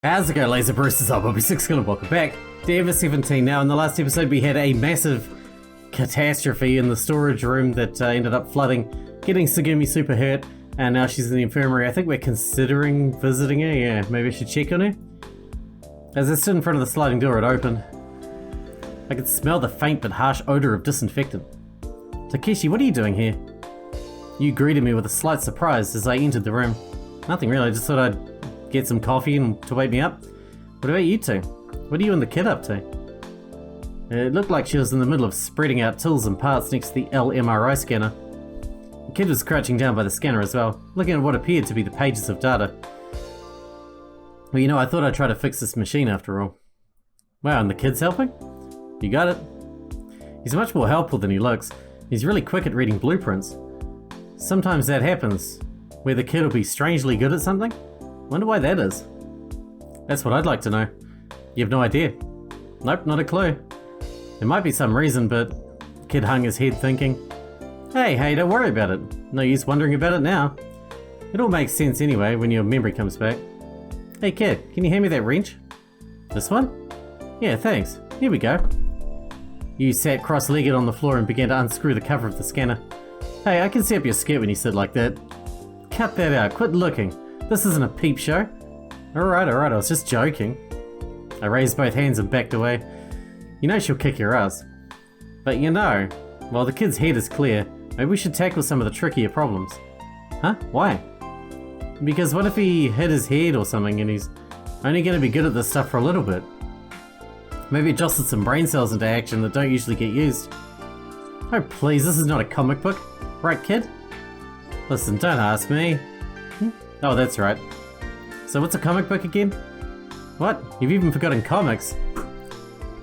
How's it going, Laser Bruce's up? I'll be Sixkilla, welcome back to Ever 17. Now, in the last episode, we had a massive catastrophe in the storage room that ended up flooding, getting Tsugumi super hurt, and now she's in the infirmary. I think we're considering visiting her. Yeah, maybe I should check on her. As I stood in front of the sliding door, it opened. I could smell the faint but harsh odor of disinfectant. Takeshi, what are you doing here? You greeted me with a slight surprise as I entered the room. Nothing really, I just thought I'd get some coffee and to wake me up. What about you two? What are you and the kid up to? It looked like she was in the middle of spreading out tools and parts next to the LMRI scanner. The kid was crouching down by the scanner as well, looking at what appeared to be the pages of data. Well, you know, I thought I'd try to fix this machine after all. Wow, and the kid's helping? You got it. He's much more helpful than he looks. He's really quick at reading blueprints. Sometimes that happens, where the kid will be strangely good at something. Wonder why that is. That's what I'd like to know. You have no idea? Nope, not a clue. There might be some reason, but the kid hung his head thinking, Hey, don't worry about it. No use wondering about it now. It all makes sense anyway when your memory comes back. Hey kid, can you hand me that wrench? This one? Yeah, thanks. Here we go. You sat cross-legged on the floor and began to unscrew the cover of the scanner. Hey, I can see up your skirt when you sit like that. Cut that out, quit looking. This isn't a peep show. Alright, I was just joking. I raised both hands and backed away. You know she'll kick your ass. But you know, while the kid's head is clear, maybe we should tackle some of the trickier problems. Huh? Why? Because what if he hit his head or something and he's only going to be good at this stuff for a little bit? Maybe it jostled some brain cells into action that don't usually get used. Oh please, this is not a comic book. Right, kid? Listen, don't ask me. Oh, that's right. So what's a comic book again? What? You've even forgotten comics?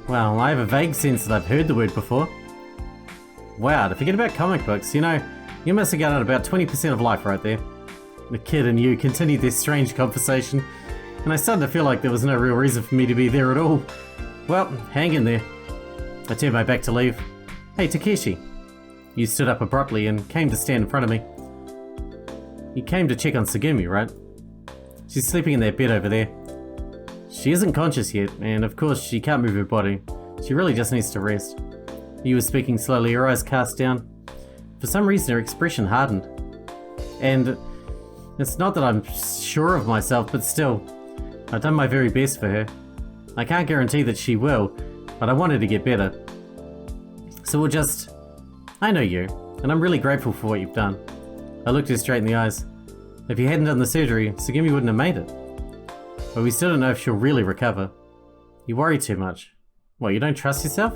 Well, I have a vague sense that I've heard the word before. Wow, to forget about comic books, you know, you're missing out on about 20% of life right there. The kid and you continued this strange conversation, and I started to feel like there was no real reason for me to be there at all. Well, hang in there. I turned my back to leave. Hey, Takeshi. You stood up abruptly and came to stand in front of me. You came to check on Tsugumi, right? She's sleeping in that bed over there. She isn't conscious yet, and of course she can't move her body. She really just needs to rest. You were speaking slowly, her eyes cast down. For some reason her expression hardened. And it's not that I'm sure of myself, but still, I've done my very best for her. I can't guarantee that she will, but I want her to get better. So we'll just... I know you, and I'm really grateful for what you've done. I looked her straight in the eyes. If you hadn't done the surgery, Tsugumi wouldn't have made it. But we still don't know if she'll really recover. You worry too much. What, you don't trust yourself?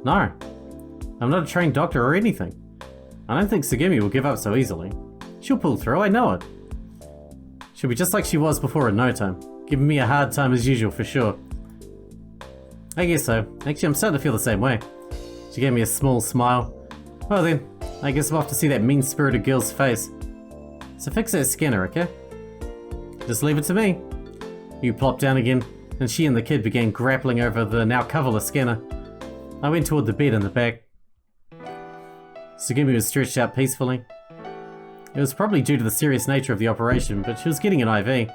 No. I'm not a trained doctor or anything. I don't think Tsugumi will give up so easily. She'll pull through, I know it. She'll be just like she was before in no time, giving me a hard time as usual for sure. I guess so. Actually, I'm starting to feel the same way. She gave me a small smile. Well then, I guess I'm off to see that mean-spirited girl's face. So fix that scanner, okay? Just leave it to me. You plopped down again, and she and the kid began grappling over the now coverless scanner. I went toward the bed in the back. Tsugumi was stretched out peacefully. It was probably due to the serious nature of the operation, but she was getting an IV.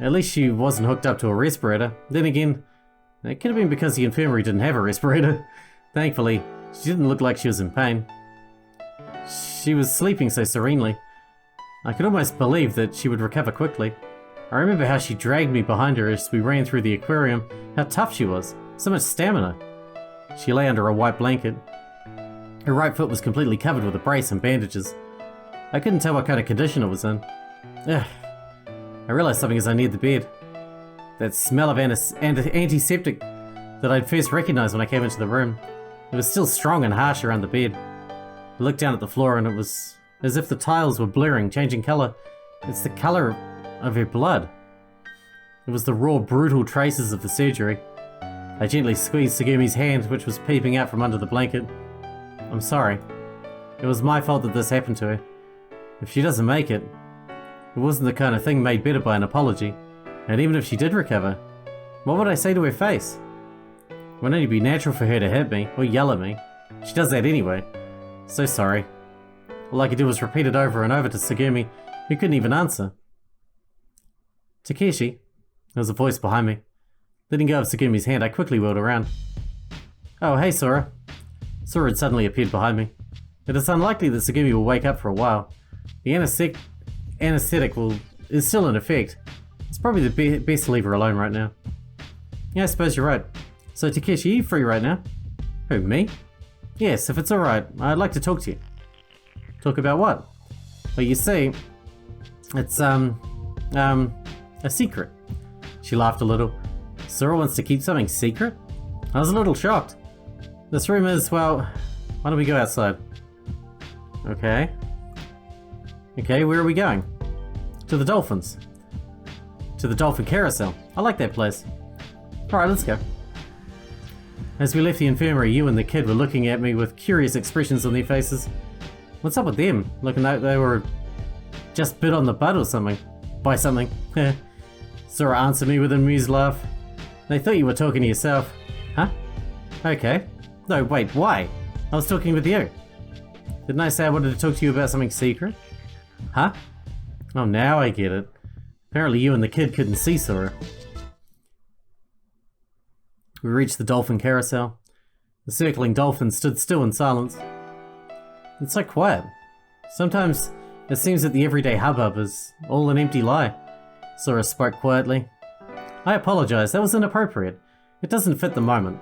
At least she wasn't hooked up to a respirator. Then again, it could have been because the infirmary didn't have a respirator. Thankfully, she didn't look like she was in pain. She was sleeping so serenely. I could almost believe that she would recover quickly. I remember how she dragged me behind her as we ran through the aquarium, how tough she was, so much stamina. She lay under a white blanket. Her right foot was completely covered with a brace and bandages. I couldn't tell what kind of condition it was in. Ugh. I realized something as I neared the bed. That smell of antiseptic that I'd first recognized when I came into the room. It was still strong and harsh around the bed. I looked down at the floor and it was as if the tiles were blurring, changing color. It's the color of her blood. It was the raw, brutal traces of the surgery. I gently squeezed Tsugumi's hand, which was peeping out from under the blanket. I'm sorry. It was my fault that this happened to her. If she doesn't make it, it wasn't the kind of thing made better by an apology. And even if she did recover, what would I say to her face? It would only be natural for her to hit me, or yell at me. She does that anyway. So sorry. All I could do was repeat it over and over to Tsugumi, who couldn't even answer. Takeshi, There was a voice behind me. Letting go of Tsugumi's hand, I quickly wheeled around. Oh, hey, Sora. Sora had suddenly appeared behind me. It is unlikely that Tsugumi will wake up for a while. The anesthetic is still in effect. It's probably the best to leave her alone right now. Yeah, I suppose you're right. So Takeshi, are you free right now? Who, me? Yes, if it's alright, I'd like to talk to you. Talk about what? Well, you see, it's, a secret. She laughed a little. Sora wants to keep something secret? I was a little shocked. This room is, well, why don't we go outside? Okay. Okay, where are we going? To the dolphins. To the dolphin carousel. I like that place. Alright, let's go. As we left the infirmary, you and the kid were looking at me with curious expressions on their faces. What's up with them? Looking like they were just bit on the butt or something. By something. Sora answered me with an amused laugh. They thought you were talking to yourself. Huh? Okay. No, wait, why? I was talking with you. Didn't I say I wanted to talk to you about something secret? Huh? Oh, now I get it. Apparently you and the kid couldn't see Sora. We reached the dolphin carousel. The circling dolphins stood still in silence. It's so quiet. Sometimes it seems that the everyday hubbub is all an empty lie. Sora spoke quietly. I apologize, that was inappropriate. It doesn't fit the moment.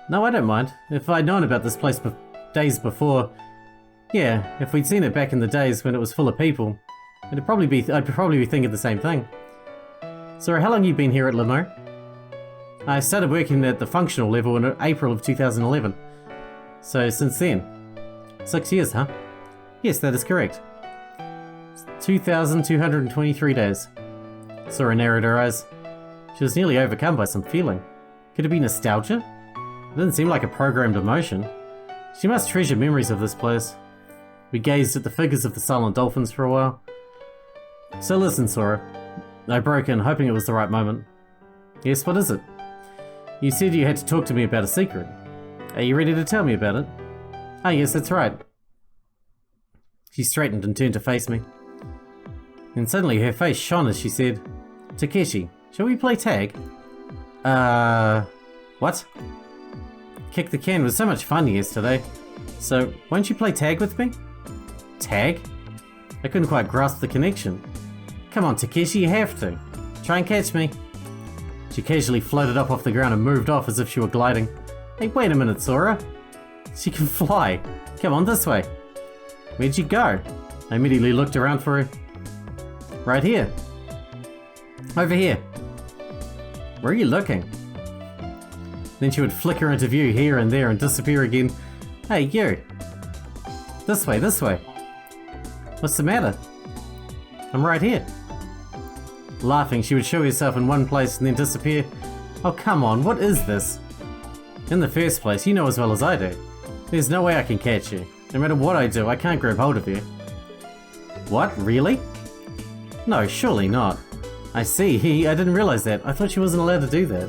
No, I don't mind. If I'd known about this place days before... Yeah, if we'd seen it back in the days when it was full of people, I'd probably be thinking the same thing. Sora, how long have you been here at Limo? I started working at the functional level in April of 2011. So since then. 6 years, huh? Yes, that is correct. 2,223 days. Sora narrowed her eyes. She was nearly overcome by some feeling. Could it be nostalgia? It didn't seem like a programmed emotion. She must treasure memories of this place. We gazed at the figures of the silent dolphins for a while. So listen, Sora. I broke in, hoping it was the right moment. Yes, what is it? You said you had to talk to me about a secret. Are you ready to tell me about it? Ah, yes, that's right. She straightened and turned to face me. And suddenly her face shone as she said, Takeshi, shall we play tag? What? Kick the can was so much fun yesterday. So, won't you play tag with me? Tag? I couldn't quite grasp the connection. Come on, Takeshi, you have to. Try and catch me. She casually floated up off the ground and moved off as if she were gliding. Hey, wait a minute, Sora. She can fly. Come on, this way. Where'd you go? I immediately looked around for her. Right here. Over here. Where are you looking? Then she would flicker into view here and there and disappear again. Hey, you. This way, this way. What's the matter? I'm right here. Laughing, she would show herself in one place and then disappear. Oh, come on, what is this? In the first place, you know as well as I do. There's no way I can catch you. No matter what I do, I can't grab hold of you. What, really? No, surely not. I see, I didn't realize that. I thought she wasn't allowed to do that.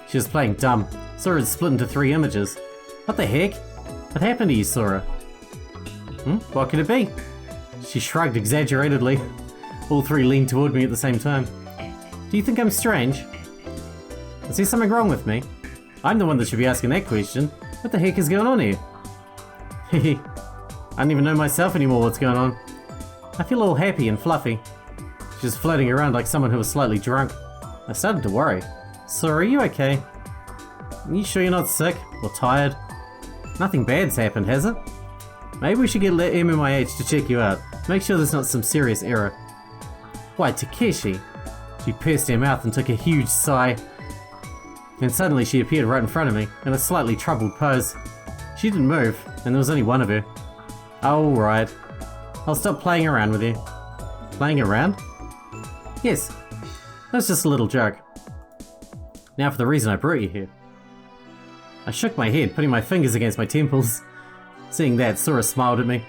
She was playing dumb. Sora had split into 3 images. What the heck? What happened to you, Sora? What could it be? She shrugged exaggeratedly. All 3 leaned toward me at the same time. Do you think I'm strange? Is there something wrong with me? I'm the one that should be asking that question. What the heck is going on here? Hehe. I don't even know myself anymore what's going on. I feel all happy and fluffy. She was floating around like someone who was slightly drunk. I started to worry. Sora, are you okay? Are you sure you're not sick or tired? Nothing bad's happened, has it? Maybe we should get MMIH to check you out. Make sure there's not some serious error. Why, Takeshi? She pursed her mouth and took a huge sigh. And suddenly she appeared right in front of me, in a slightly troubled pose. She didn't move, and there was only one of her. Oh, right. I'll stop playing around with you. Playing around? Yes. That's just a little joke. Now for the reason I brought you here. I shook my head, putting my fingers against my temples. Seeing that, Sora smiled at me.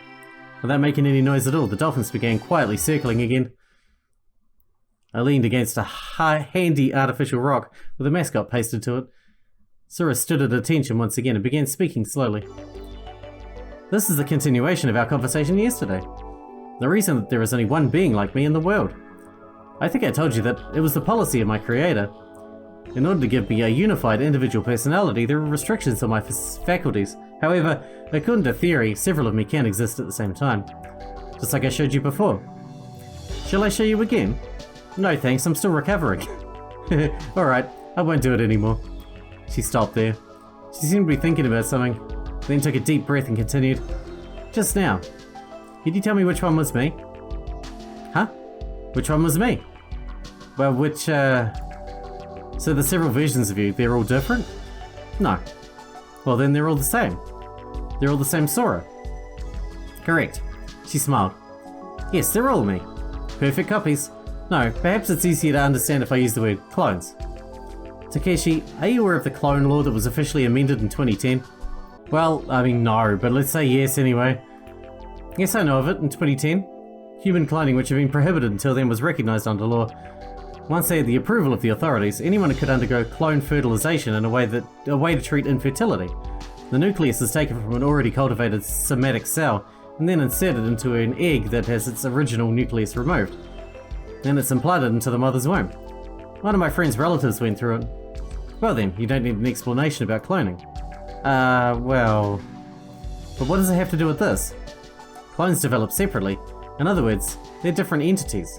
Without making any noise at all, the dolphins began quietly circling again. I leaned against a handy artificial rock with a mascot pasted to it. Sora stood at attention once again and began speaking slowly. This is the continuation of our conversation yesterday. The reason that there is only one being like me in the world. I think I told you that it was the policy of my creator. In order to give me a unified individual personality, there are restrictions on my faculties. However, according to theory, several of me can exist at the same time. Just like I showed you before. Shall I show you again? No thanks, I'm still recovering. Alright, I won't do it anymore. She stopped there. She seemed to be thinking about something, then took a deep breath and continued. Just now. Could you tell me which one was me? Huh? Which one was me? Well, So the several versions of you, they're all different? No. Well then they're all the same. They're all the same Sora. Correct. She smiled. Yes, they're all me. Perfect copies. No, perhaps it's easier to understand if I use the word clones. Takeshi, are you aware of the clone law that was officially amended in 2010? Well, I mean no, but let's say yes anyway. Yes, I know of it, in 2010. Human cloning, which had been prohibited until then, was recognised under law. Once they had the approval of the authorities, anyone could undergo clone fertilization in a way to treat infertility. The nucleus is taken from an already cultivated somatic cell and then inserted into an egg that has its original nucleus removed. Then it's implanted into the mother's womb. One of my friend's relatives went through it. Well then, you don't need an explanation about cloning. Well... But what does it have to do with this? Clones develop separately. In other words, they're different entities.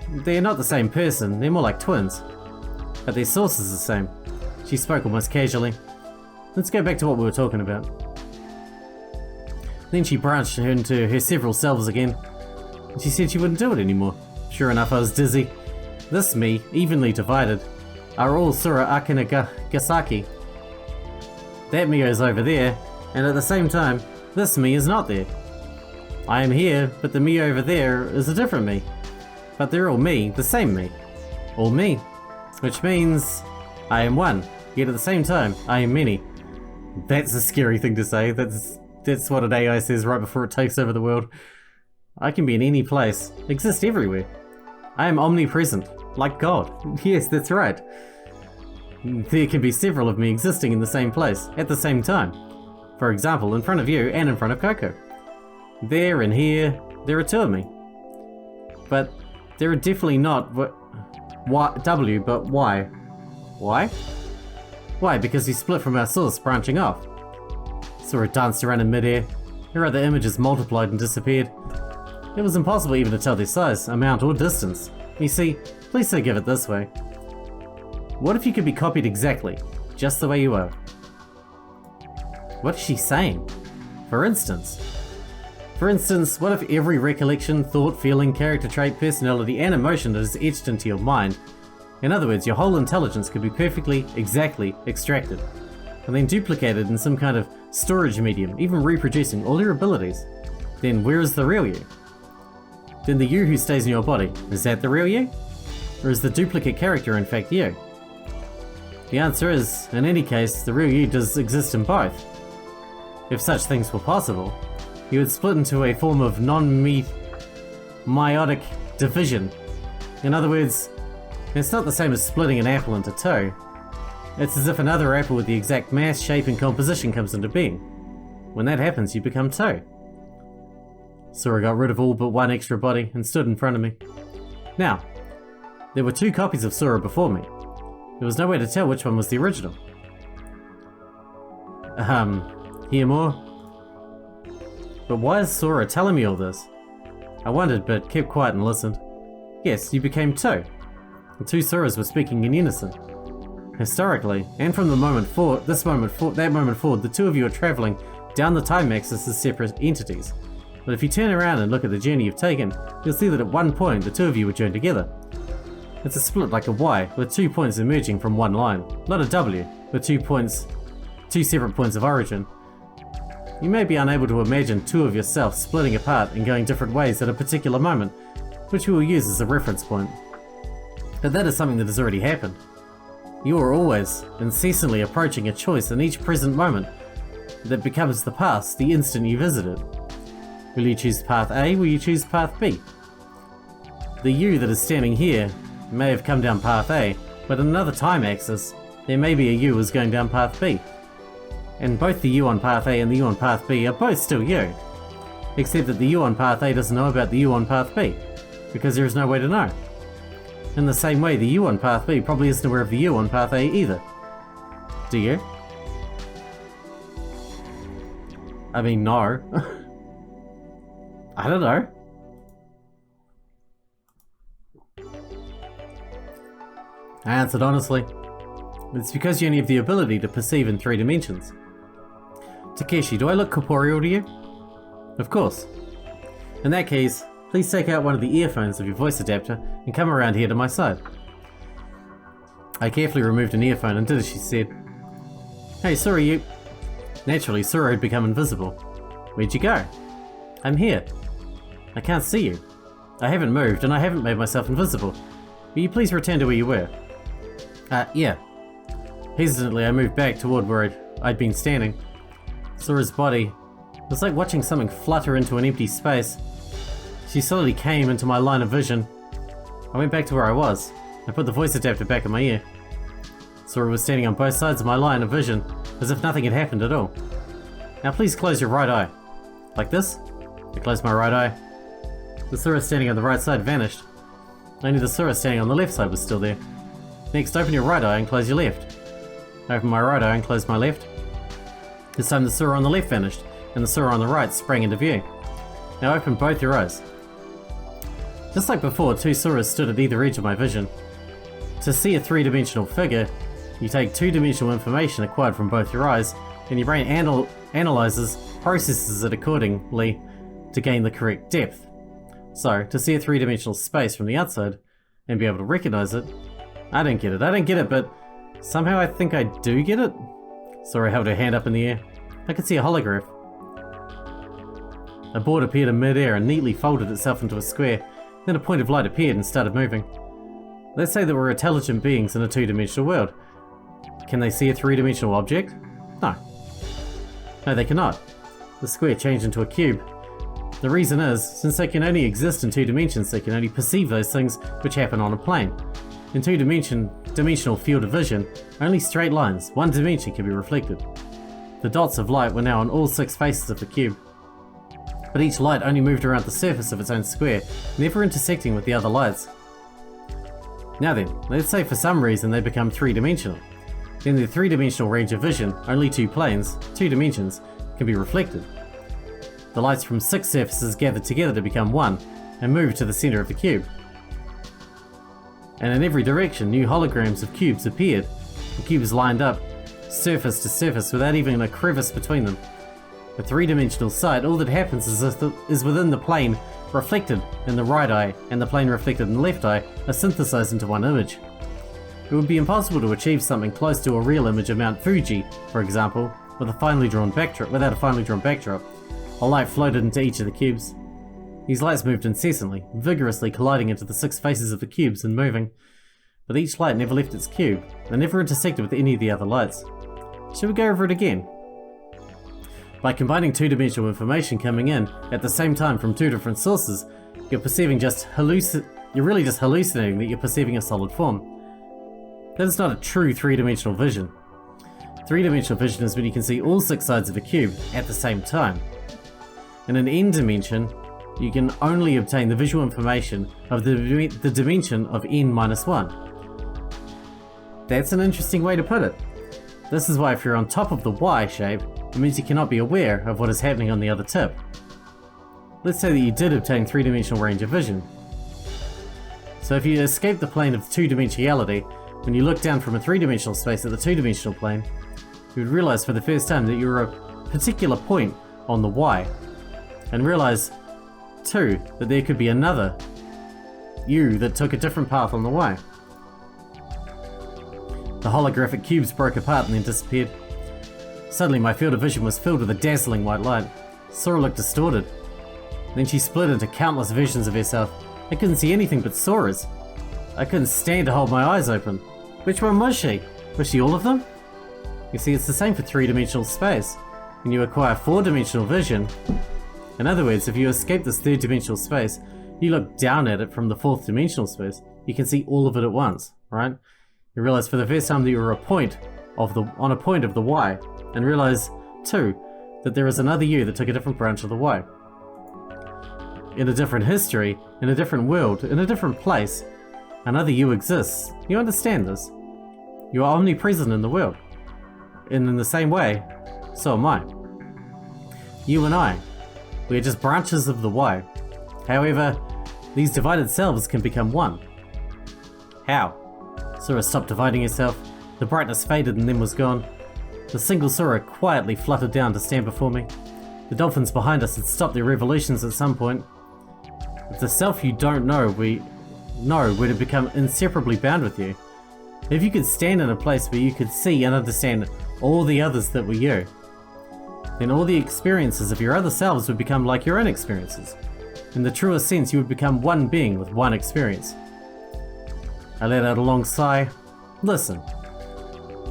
They're not the same person, they're more like twins. But their source is the same. She spoke almost casually. Let's go back to what we were talking about. Then she branched into her several selves again. And she said she wouldn't do it anymore. Sure enough, I was dizzy. This me, evenly divided, are all Sura Akinagasaki. That me is over there, and at the same time, this me is not there. I am here, but the me over there is a different me. But they're all me, the same me. All me. Which means I am one, yet at the same time, I am many. That's a scary thing to say. That's what an AI says right before it takes over the world. I can be in any place, exist everywhere. I am omnipresent, like God. Yes, that's right. There can be several of me existing in the same place, at the same time. For example, in front of you and in front of Coco. There and here, there are two of me. But there are definitely not W, but Y. Why? Why? Because he split from our source, branching off. Sora danced around in midair. Her other images multiplied and disappeared. It was impossible even to tell their size, amount, or distance. You see, please think of it this way. What if you could be copied exactly, just the way you are? What is she saying? For instance, what if every recollection, thought, feeling, character trait, personality, and emotion that is etched into your mind, in other words, your whole intelligence could be perfectly, exactly extracted, and then duplicated in some kind of storage medium, even reproducing all your abilities? Then where is the real you? Then the you who stays in your body, is that the real you? Or is the duplicate character in fact you? The answer is, in any case, the real you does exist in both. If such things were possible, you would split into a form of non-meiotic division. In other words, it's not the same as splitting an apple into two. It's as if another apple with the exact mass, shape, and composition comes into being. When that happens, you become two. Sora got rid of all but one extra body and stood in front of me. Now, there were two copies of Sora before me. There was no way to tell which one was the original. Hear more? But why is Sora telling me all this? I wondered, but kept quiet and listened. Yes, you became two. The two Soras were speaking in unison. Historically, and from the moment forward, that moment forward, the two of you are travelling down the time axis as separate entities. But if you turn around and look at the journey you've taken, you'll see that at one point the two of you were joined together. It's a split like a Y, with 2 points emerging from one line, not a W, with 2 separate points of origin. You may be unable to imagine two of yourself splitting apart and going different ways at a particular moment, which we will use as a reference point. But that is something that has already happened. You are always, incessantly approaching a choice in each present moment that becomes the past the instant you visit it. Will you choose path A, will you choose path B? The you that is standing here may have come down path A, but in another time axis, there may be a you is going down path B. And both the you on path A and the you on path B are both still you. Except that the you on path A doesn't know about the you on path B, because there is no way to know. In the same way, the you on path B probably isn't aware of the you on path A either. Do you? I mean, no. I don't know. I answered honestly. It's because you only have the ability to perceive in 3 dimensions. Takeshi, do I look corporeal to you? Of course. In that case, please take out one of the earphones of your voice adapter and come around here to my side. I carefully removed an earphone and did as she said. Hey, sorry you... Naturally, Sora had become invisible. Where'd you go? I'm here. I can't see you. I haven't moved and I haven't made myself invisible. Will you please return to where you were? Yeah. Hesitantly, I moved back toward where I'd been standing. Sora's body was like watching something flutter into an empty space. She slowly came into my line of vision. I went back to where I was. I put the voice adapter back in my ear. Sora was standing on both sides of my line of vision, as if nothing had happened at all. Now please close your right eye. Like this? I closed my right eye. The Sora standing on the right side vanished. Only the Sora standing on the left side was still there. Next, open your right eye and close your left. I opened my right eye and closed my left. This time the Sora on the left vanished, and the Sora on the right sprang into view. Now open both your eyes. Just like before, 2 Soras stood at either edge of my vision. To see a 3-dimensional figure, you take 2-dimensional information acquired from both your eyes, and your brain analyzes, processes it accordingly to gain the correct depth. So, to see a 3-dimensional space from the outside, and be able to recognize it, I don't get it, but somehow I think I do get it? Sora held her hand up in the air. I could see a holograph. A board appeared in mid-air and neatly folded itself into a square. Then a point of light appeared and started moving. Let's say that we're intelligent beings in a 2-dimensional world. Can they see a 3-dimensional object? No. No, they cannot. The square changed into a cube. The reason is, since they can only exist in 2 dimensions, they can only perceive those things which happen on a plane. In 2-dimensional field of vision, only straight lines, 1 dimension, can be reflected. The dots of light were now on all 6 faces of the cube. But each light only moved around the surface of its own square, never intersecting with the other lights. Now then, let's say for some reason they become 3-dimensional. In their 3-dimensional range of vision, only 2 planes, 2 dimensions, can be reflected. The lights from 6 surfaces gathered together to become 1, and moved to the center of the cube. And in every direction, new holograms of cubes appeared. The cubes lined up, surface to surface, without even a crevice between them. A 3-dimensional sight, all that happens is within the plane reflected in the right eye and the plane reflected in the left eye are synthesized into one image. It would be impossible to achieve something close to a real image of Mount Fuji, for example, without a finely drawn backdrop. A light floated into each of the cubes. These lights moved incessantly, vigorously colliding into the 6 faces of the cubes and moving. But each light never left its cube, and never intersected with any of the other lights. Should we go over it again? By combining 2-dimensional information coming in at the same time from 2 different sources, you're really just hallucinating that you're perceiving a solid form. That is not a true 3-dimensional vision. 3-dimensional vision is when you can see all 6 sides of a cube at the same time. In an n dimension, you can only obtain the visual information of the dimension of n-1. That's an interesting way to put it. This is why if you're on top of the Y shape, it means you cannot be aware of what is happening on the other tip. Let's say that you did obtain 3-dimensional range of vision. So if you escape the plane of 2-dimensionality, when you look down from a 3-dimensional space at the 2-dimensional plane, you would realize for the first time that you're a particular point on the Y, and realize, too, that there could be another you that took a different path on the Y. The holographic cubes broke apart and then disappeared. Suddenly my field of vision was filled with a dazzling white light. Sora looked distorted. Then she split into countless visions of herself. I couldn't see anything but Sora's. I couldn't stand to hold my eyes open. Which one was she? Was she all of them? You see, it's the same for 3-dimensional space. When you acquire 4-dimensional vision, in other words, if you escape this 3rd-dimensional space, you look down at it from the 4th-dimensional space, you can see all of it at once, right? You realize for the first time that you're on a point of the Y, and realize, too, that there is another you that took a different branch of the Y. In a different history, in a different world, in a different place, Another you exists. You understand this? You are omnipresent in the world. And in the same way, so am I. You and I, we are just branches of the Y. However, these divided selves can become one. How? Sora stopped dividing herself. The brightness faded and then was gone. The single Sora quietly fluttered down to stand before me. The dolphins behind us had stopped their revolutions at some point. If the self you don't know, we know were to become inseparably bound with you. If you could stand in a place where you could see and understand all the others that were you, then all the experiences of your other selves would become like your own experiences. In the truest sense, you would become one being with one experience. I let out a long sigh. Listen,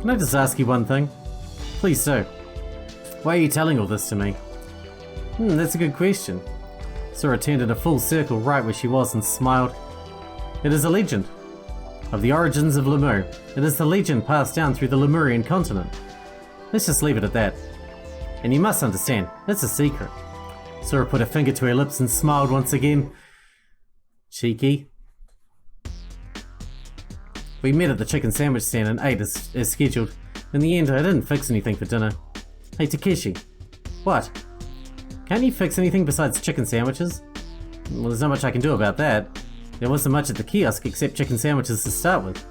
can I just ask you one thing? Please do. Why are you telling all this to me? That's a good question. Sora turned in a full circle right where she was and smiled. It is a legend of the origins of Lemur. It is the legend passed down through the Lemurian continent. Let's just leave it at that. And you must understand, it's a secret. Sora put her finger to her lips and smiled once again. Cheeky. We met at the chicken sandwich stand and ate as scheduled. In the end, I didn't fix anything for dinner. Hey Takeshi. What? Can't you fix anything besides chicken sandwiches? Well, there's not much I can do about that. There wasn't much at the kiosk except chicken sandwiches to start with.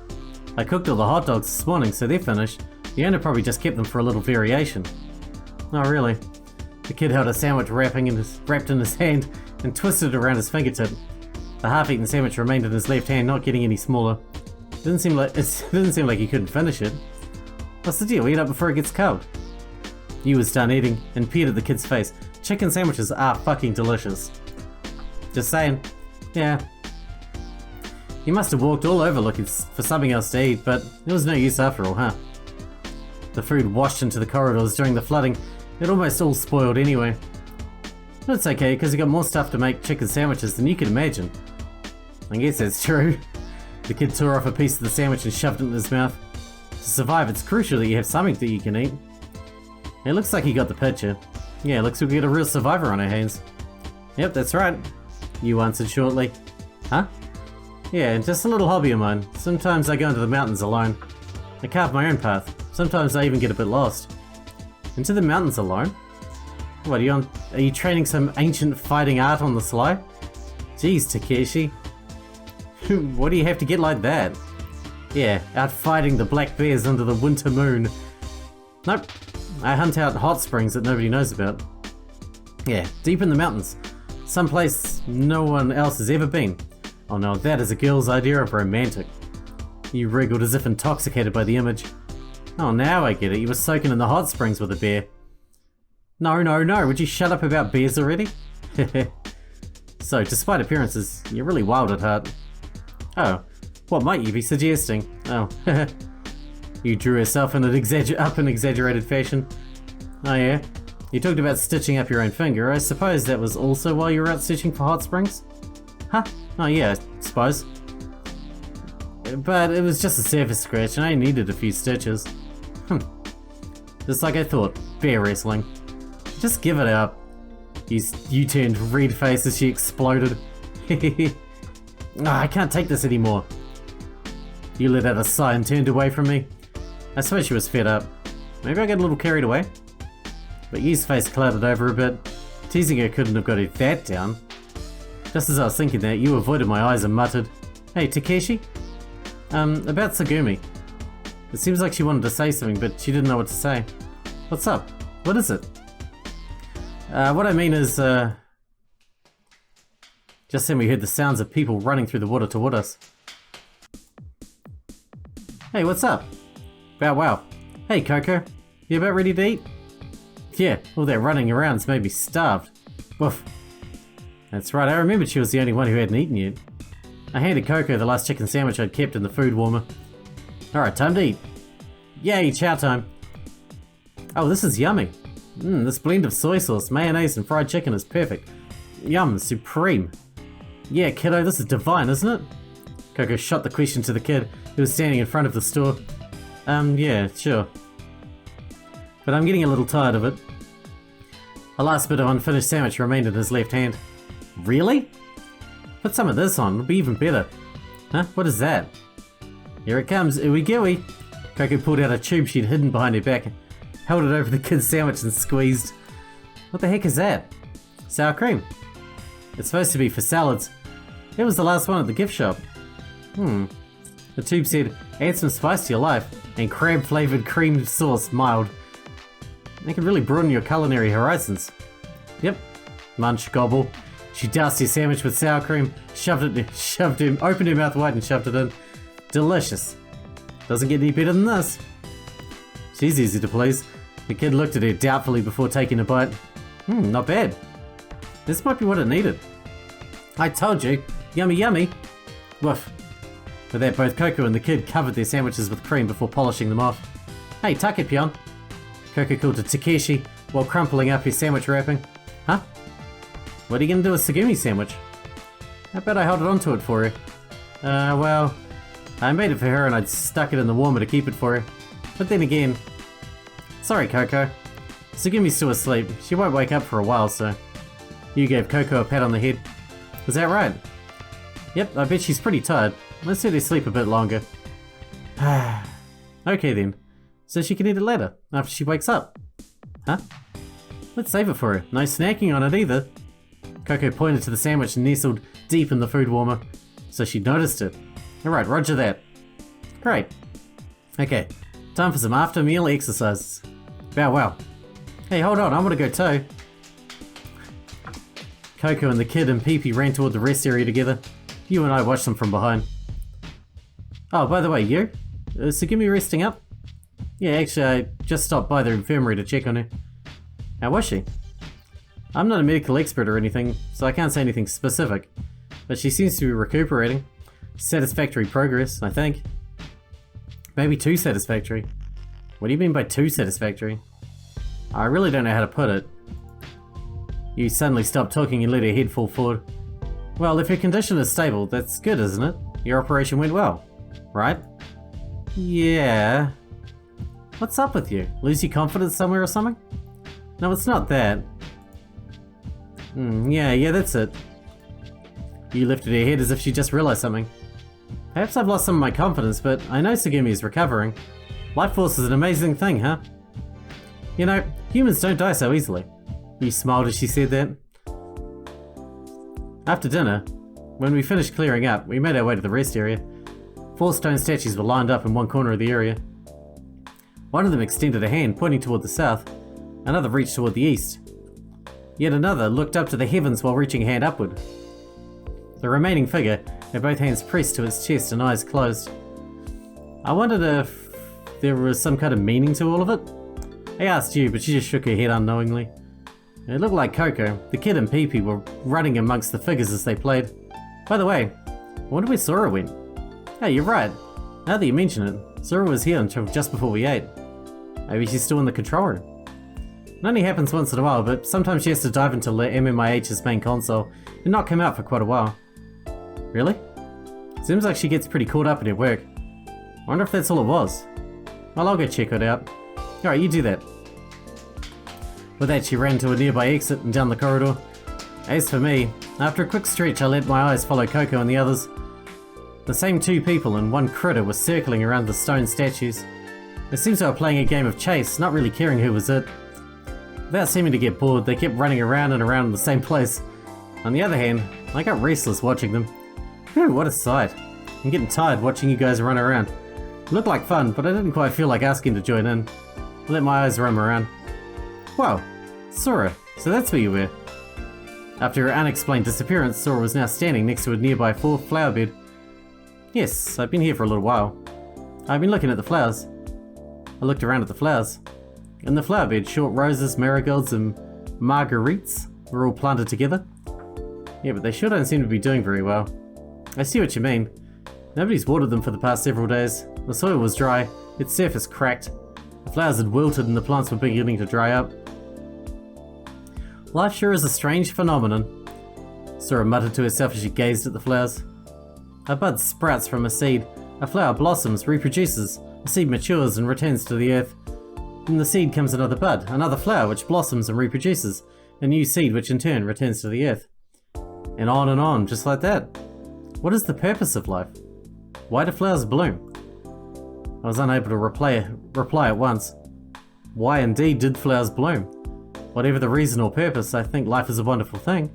I cooked all the hot dogs this morning, so they're finished. The owner probably just kept them for a little variation. Oh really? The kid held a sandwich wrapped in his hand and twisted it around his fingertip. The half-eaten sandwich remained in his left hand, not getting any smaller. It didn't seem like he couldn't finish it. What's the deal? Eat up before it gets cold. He was done eating and peered at the kid's face. Chicken sandwiches are fucking delicious. Just saying. Yeah. He must have walked all over looking for something else to eat, but it was no use after all, huh? The food washed into the corridors during the flooding. It almost all spoiled anyway. That's okay, because he got more stuff to make chicken sandwiches than you could imagine. I guess that's true. The kid tore off a piece of the sandwich and shoved it in his mouth. To survive, it's crucial that you have something that you can eat. It looks like he got the picture. Yeah, looks like we got a real survivor on our hands. Yep, that's right. You answered shortly. Huh? Yeah, just a little hobby of mine. Sometimes I go into the mountains alone. I carve my own path. Sometimes I even get a bit lost. Into the mountains alone? What, are you training some ancient fighting art on the sly? Jeez, Takeshi. What do you have to get like that? Yeah, out fighting the black bears under the winter moon. Nope. I hunt out hot springs that nobody knows about. Yeah, deep in the mountains. Someplace no one else has ever been. Oh no, that is a girl's idea of romantic. You wriggled as if intoxicated by the image. Oh, now I get it. You were soaking in the hot springs with a bear. No. Would you shut up about bears already? So, despite appearances, you're really wild at heart. Oh, what might you be suggesting? Oh, you drew yourself in an exaggerated fashion. Oh yeah? You talked about stitching up your own finger. I suppose that was also while you were out searching for hot springs? Huh? Oh yeah, I suppose. But it was just a surface scratch and I needed a few stitches. Just like I thought, bear wrestling. Just give it up. You turned red-faced as she exploded. I can't take this anymore. You let out a sigh and turned away from me. I suppose she was fed up. Maybe I got a little carried away. But Yu's face clouded over a bit. Teasing her couldn't have got her that down. Just as I was thinking that, Yu avoided my eyes and muttered, "Hey, Takeshi? About Tsugumi. It seems like she wanted to say something, but she didn't know what to say. What's up? What is it?" What I mean is, just then we heard the sounds of people running through the water toward us. Hey, what's up? Wow. Hey, Coco. You about ready to eat? Yeah, all that running around's made me starved. Woof. That's right, I remembered she was the only one who hadn't eaten yet. I handed Coco the last chicken sandwich I'd kept in the food warmer. Alright, time to eat. Yay, chow time. Oh, this is yummy. This blend of soy sauce, mayonnaise and fried chicken is perfect. Yum, supreme. Yeah, kiddo, this is divine, isn't it? Coco shot the question to the kid, who was standing in front of the store. Yeah, sure. But I'm getting a little tired of it. A last bit of unfinished sandwich remained in his left hand. Really? Put some of this on, it'll be even better. Huh? What is that? Here it comes, ooey gooey. Coco pulled out a tube she'd hidden behind her back, held it over the kid's sandwich and squeezed. What the heck is that? Sour cream. It's supposed to be for salads. It was the last one at the gift shop. The tube said, add some spice to your life, and crab-flavoured cream sauce mild. That could really broaden your culinary horizons. Yep. Munch, gobble. She doused her sandwich with sour cream, opened her mouth wide and shoved it in. Delicious. Doesn't get any better than this. She's easy to please. The kid looked at her doubtfully before taking a bite. Not bad. This might be what it needed. I told you. Yummy yummy. Woof. With that, both Coco and the kid covered their sandwiches with cream before polishing them off. Hey, tuck it, peon. Coco called to Takeshi while crumpling up his sandwich wrapping. Huh? What are you gonna do with Tsugumi sandwich? How about I held it onto it for her? Well, I made it for her and I'd stuck it in the warmer to keep it for her. But then again... Sorry, Coco. Tsugumi's still asleep. She won't wake up for a while, so... You gave Coco a pat on the head. Is that right? Yep, I bet she's pretty tired. Let's let her sleep a bit longer. Okay then. So she can eat it later, after she wakes up. Huh? Let's save it for her. No snacking on it either. Coco pointed to the sandwich nestled deep in the food warmer, so she noticed it. Alright, roger that. Great. Okay, time for some after meal exercises. Bow wow. Hey, hold on, I want to go too. Coco and the kid and Pee-Pee ran toward the rest area together. You and I watched them from behind. Oh, by the way, you? Is Tsugumi resting up? Yeah, actually, I just stopped by the infirmary to check on her. How was she? I'm not a medical expert or anything, so I can't say anything specific, but she seems to be recuperating. Satisfactory progress, I think. Maybe too satisfactory. What do you mean by too satisfactory? I really don't know how to put it. You suddenly stopped talking and let her head fall forward. Well, if your condition is stable, that's good, isn't it? Your operation went well, right? Yeah. What's up with you? Lose your confidence somewhere or something? No, it's not that. Yeah, that's it. You lifted her head as if she just realized something. Perhaps I've lost some of my confidence, but I know Tsugumi is recovering. Life force is an amazing thing, huh? You know, humans don't die so easily. You smiled as she said that. After dinner, when we finished clearing up, we made our way to the rest area. 4 stone statues were lined up in one corner of the area. One of them extended a hand, pointing toward the south. Another reached toward the east. Yet another looked up to the heavens while reaching a hand upward. The remaining figure had both hands pressed to its chest and eyes closed. I wondered if there was some kind of meaning to all of it. I asked you, but she just shook her head unknowingly. It looked like Coco, the kid and Pee-Pee were running amongst the figures as they played. By the way, I wonder where Sora went. Hey, you're right. Now that you mention it, Sora was here until just before we ate. Maybe she's still in the control room. It only happens once in a while, but sometimes she has to dive into MMIH's main console and not come out for quite a while. Really? Seems like she gets pretty caught up in her work. I wonder if that's all it was. Well, I'll go check it out. Alright, you do that. With that, she ran to a nearby exit and down the corridor. As for me, after a quick stretch, I let my eyes follow Coco and the others. The same 2 people and 1 critter were circling around the stone statues. It seems they were playing a game of chase, not really caring who was it. Without seeming to get bored, they kept running around and around in the same place. On the other hand, I got restless watching them. Whew, what a sight. I'm getting tired watching you guys run around. It looked like fun, but I didn't quite feel like asking to join in. I let my eyes roam around. Whoa, Sora, so that's where you were. After her unexplained disappearance, Sora was now standing next to a nearby flower bed. Yes, I've been here for a little while. I've been looking at the flowers. I looked around at the flowers. In the flower bed, short roses, marigolds, and marguerites were all planted together. Yeah, but they sure don't seem to be doing very well. I see what you mean. Nobody's watered them for the past several days. The soil was dry, its surface cracked. The flowers had wilted and the plants were beginning to dry up. Life sure is a strange phenomenon, Sora muttered to herself as she gazed at the flowers. A bud sprouts from a seed, a flower blossoms, reproduces, a seed matures and returns to the earth. From the seed comes another bud, another flower which blossoms and reproduces, a new seed which in turn returns to the earth. And on, just like that. What is the purpose of life? Why do flowers bloom? I was unable to reply at once. Why indeed did flowers bloom? Whatever the reason or purpose, I think life is a wonderful thing.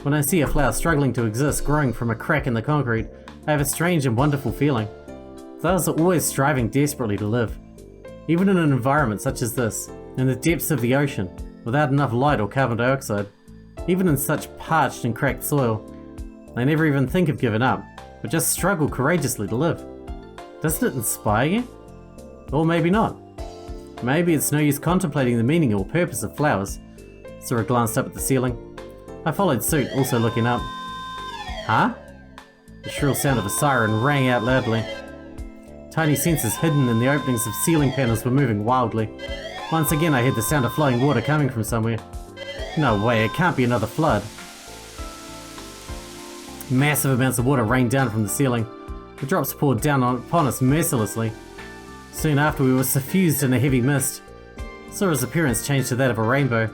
When I see a flower struggling to exist, growing from a crack in the concrete, I have a strange and wonderful feeling. Flowers are always striving desperately to live. Even in an environment such as this, in the depths of the ocean, without enough light or carbon dioxide, even in such parched and cracked soil, they never even think of giving up, but just struggle courageously to live. Doesn't it inspire you? Or maybe not. Maybe it's no use contemplating the meaning or purpose of flowers. Sora glanced up at the ceiling. I followed suit, also looking up. Huh? The shrill sound of a siren rang out loudly. Tiny sensors hidden in the openings of ceiling panels were moving wildly. Once again I heard the sound of flowing water coming from somewhere. No way, it can't be another flood. Massive amounts of water rained down from the ceiling. The drops poured down upon us mercilessly. Soon after we were suffused in a heavy mist. Sora's appearance changed to that of a rainbow.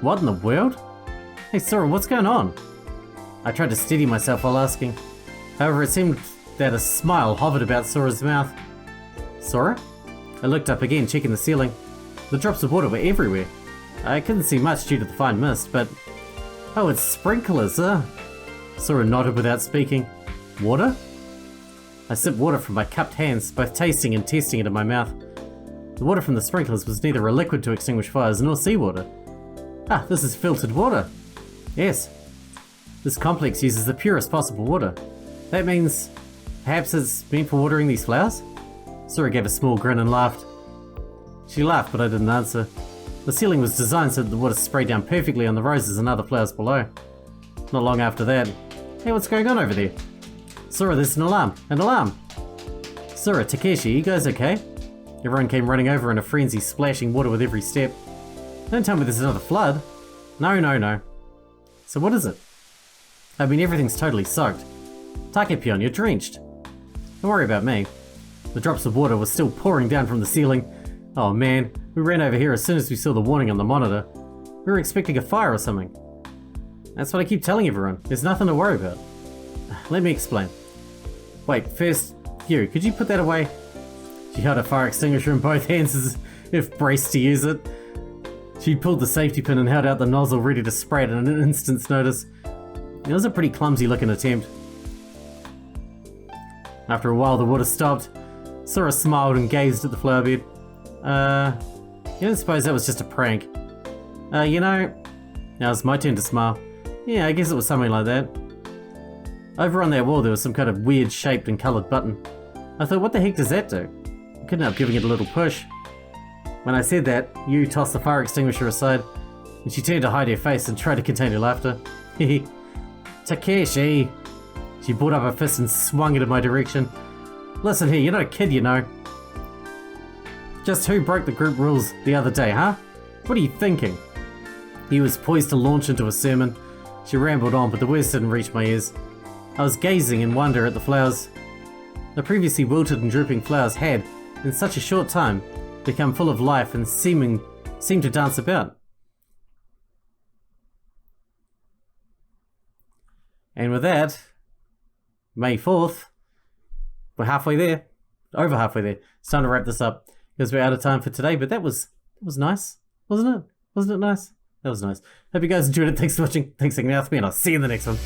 What in the world? Hey Sora, what's going on? I tried to steady myself while asking. However, it seemed that a smile hovered about Sora's mouth. Sora? I looked up again, checking the ceiling. The drops of water were everywhere. I couldn't see much due to the fine mist, but... Oh, it's sprinklers, Sora nodded without speaking. Water? I sipped water from my cupped hands, both tasting and testing it in my mouth. The water from the sprinklers was neither a liquid to extinguish fires nor seawater. Ah, this is filtered water. Yes. This complex uses the purest possible water. That means... perhaps it's meant for watering these flowers? Sora gave a small grin and laughed. She laughed, but I didn't answer. The ceiling was designed so that the water sprayed down perfectly on the roses and other flowers below. Not long after that... Hey, what's going on over there? Sora, there's an alarm! An alarm! Sora, Takeshi, you guys okay? Everyone came running over in a frenzy, splashing water with every step. Don't tell me there's another flood. No. So what is it? I mean, everything's totally soaked. Takepion, you're drenched. Don't worry about me. The drops of water were still pouring down from the ceiling. Oh man, we ran over here as soon as we saw the warning on the monitor. We were expecting a fire or something. That's what I keep telling everyone. There's nothing to worry about. Let me explain. Wait, first, you, could you put that away? She held a fire extinguisher in both hands as if braced to use it. She pulled the safety pin and held out the nozzle ready to spray it in an instant's notice. It was a pretty clumsy looking attempt. After a while the water stopped. Sora smiled and gazed at the flower bed. You don't suppose that was just a prank? You know... Now it's my turn to smile. Yeah, I guess it was something like that. Over on that wall there was some kind of weird shaped and coloured button. I thought, what the heck does that do? I couldn't help giving it a little push. When I said that, Yu tossed the fire extinguisher aside, and she turned to hide her face and tried to contain her laughter. Hehe. Takeshi! She brought up her fist and swung it in my direction. Listen here, you're not a kid, you know. Just who broke the group rules the other day, huh? What are you thinking? He was poised to launch into a sermon. She rambled on, but the words didn't reach my ears. I was gazing in wonder at the flowers. The previously wilted and drooping flowers had, in such a short time, become full of life and seemed to dance about. And with that, May 4th, we're halfway there. Over halfway there. It's time to wrap this up because we're out of time for today, but that was nice, wasn't it? Wasn't it nice? That was nice. Hope you guys enjoyed it. Thanks for watching. Thanks for hanging out with me, and I'll see you in the next one.